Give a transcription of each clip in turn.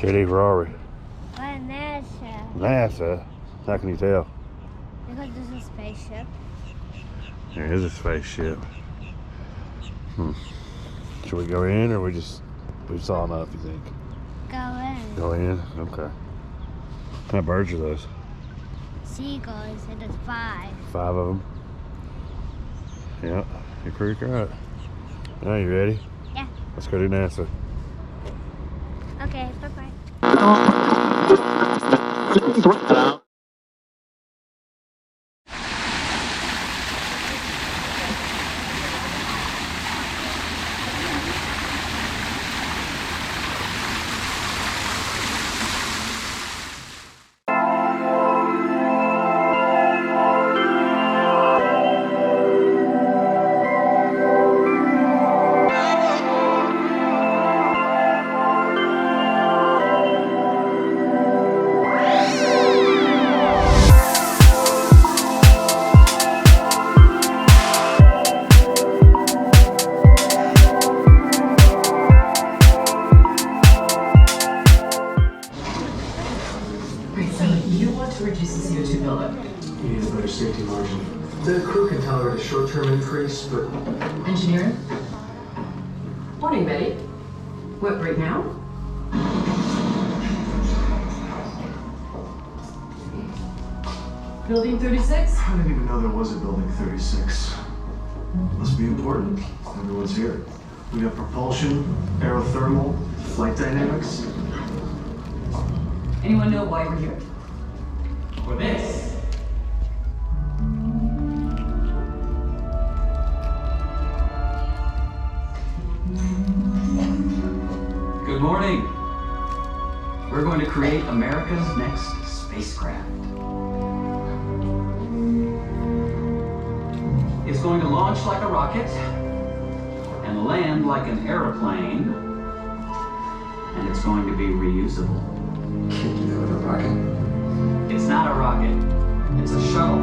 JD Ferrari. What NASA? NASA? How can you tell? Because this is a spaceship. There is a spaceship. Should we go in, or we saw enough, you think? Go in. Go in? Okay. How many birds are those? Seagulls, and there's 5. 5 of them? Yeah, you're pretty right. Now you ready? Yeah. Let's go to NASA. Okay, bye-bye. Safety margin. The crew can tolerate a short-term increase, but... Engineering? Morning, Betty. What, right now? Building 36? I didn't even know there was a building 36. Must be important. Everyone's here. We got propulsion, aerothermal, flight dynamics. Anyone know why we're here? For this. Good morning. We're going to create America's next spacecraft. It's going to launch like a rocket and land like an airplane, and it's going to be reusable. Can't do that with a rocket. It's not a rocket, it's a shuttle.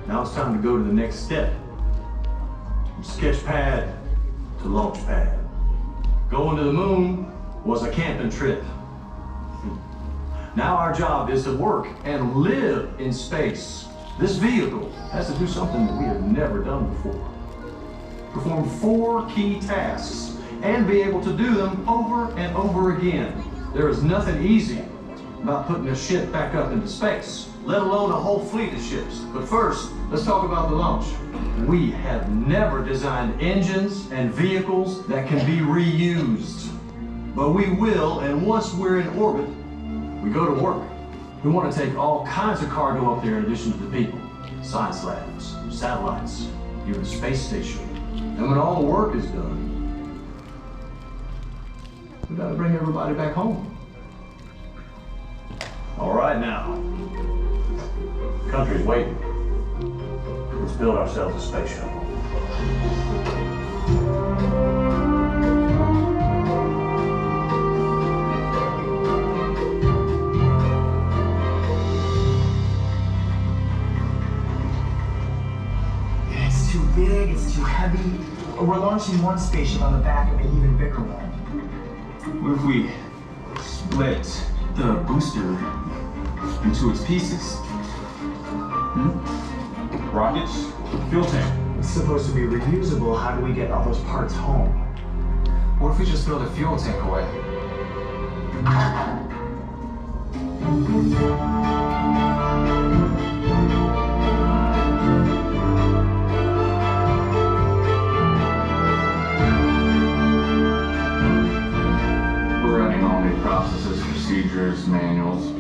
Now it's time to go to the next step. From sketch pad to launch pad. Going to the moon was a camping trip. Now our job is to work and live in space. This vehicle has to do something that we have never done before. Perform 4 key tasks and be able to do them over and over again. There is nothing easy about putting a ship back up into space, let alone a whole fleet of ships. But first, let's talk about the launch. We have never designed engines and vehicles that can be reused. But we will, and once we're in orbit, we go to work. We want to take all kinds of cargo up there in addition to the people. Science labs, satellites, even a space station. And when all the work is done, we gotta bring everybody back home. All right now, the country's waiting. Let's build ourselves a space shuttle. It's too big, it's too heavy. We're launching one spaceship on the back of an even bigger one. What if we split the booster into its pieces? Rockets, fuel tank. It's supposed to be reusable. How do we get all those parts home? What if we just throw the fuel tank away? We're running all new processes, procedures, manuals.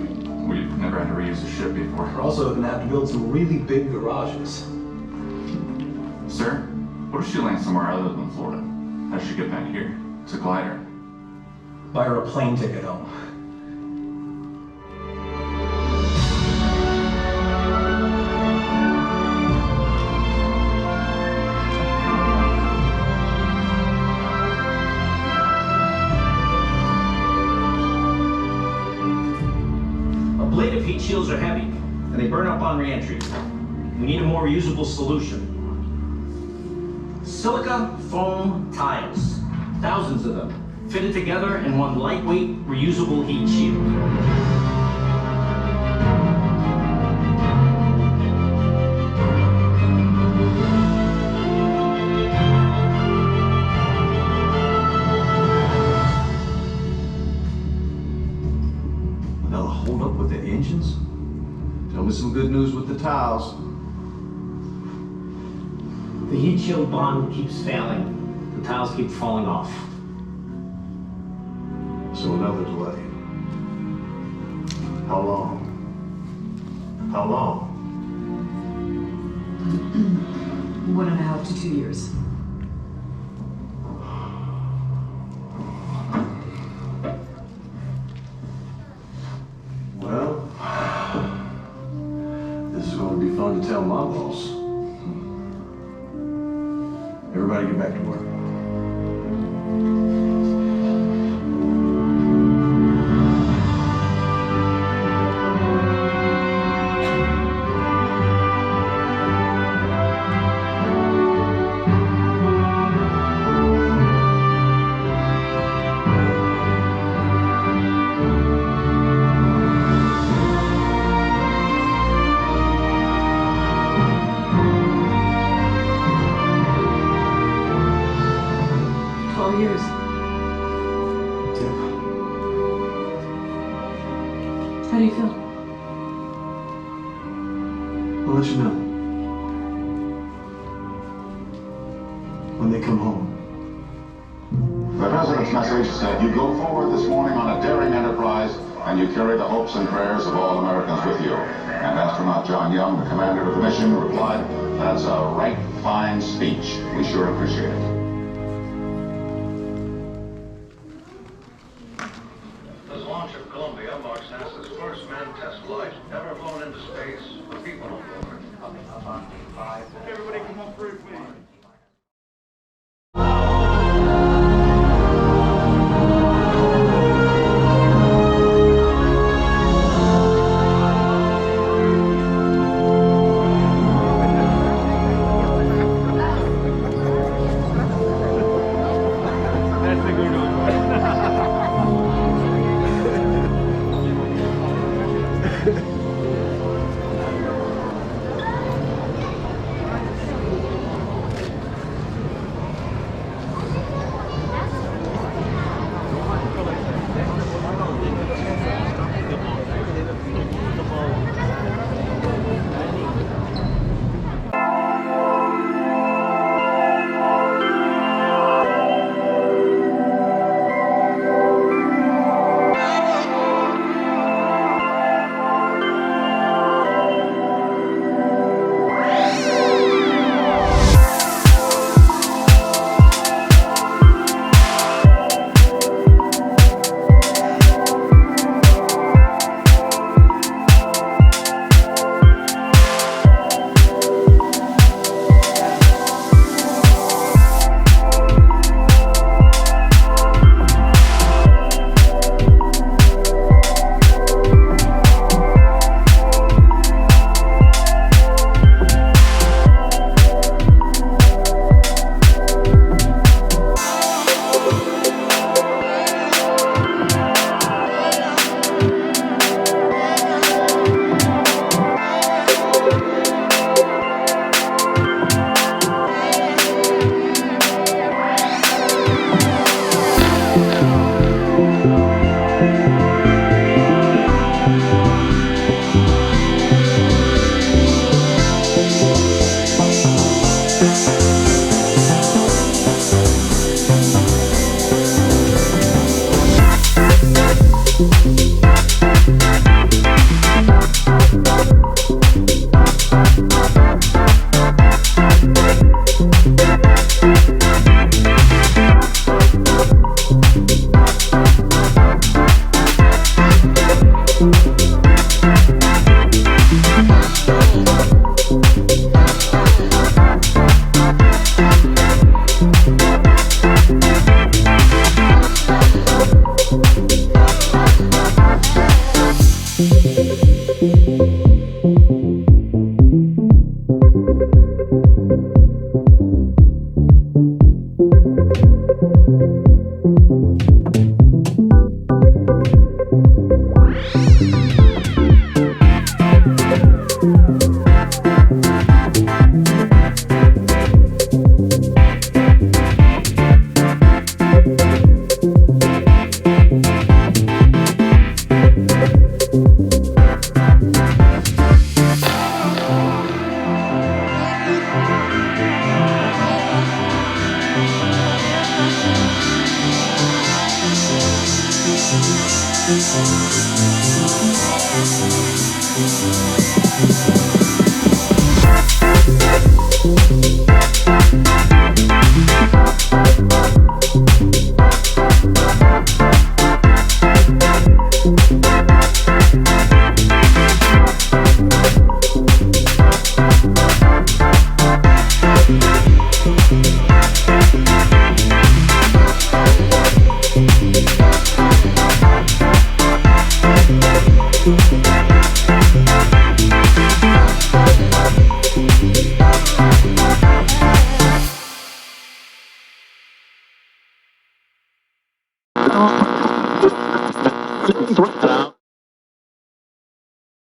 We've never had to reuse a ship before. We're also going to have to build some really big garages. Sir, what if she lands somewhere other than Florida? How does she get back here? It's a glider. Buy her a plane ticket home. and they burn up on re-entry. We need a more reusable solution. Silica foam tiles, thousands of them, fitted together in one lightweight, reusable heat shield. Another hold up with the engines? Tell me some good news with the tiles. The heat shield bond keeps failing. The tiles keep falling off. So another delay. How long? How long? 1.5 to 2 years. Well, this is going to be fun to tell my boss. Everybody get back to work. Years. How do you feel? I'll let you know. When they come home. The President's message said you go forward this morning on a daring enterprise and you carry the hopes and prayers of all Americans with you. And astronaut John Young, the commander of the mission, replied, "That's a right fine speech. We sure appreciate it."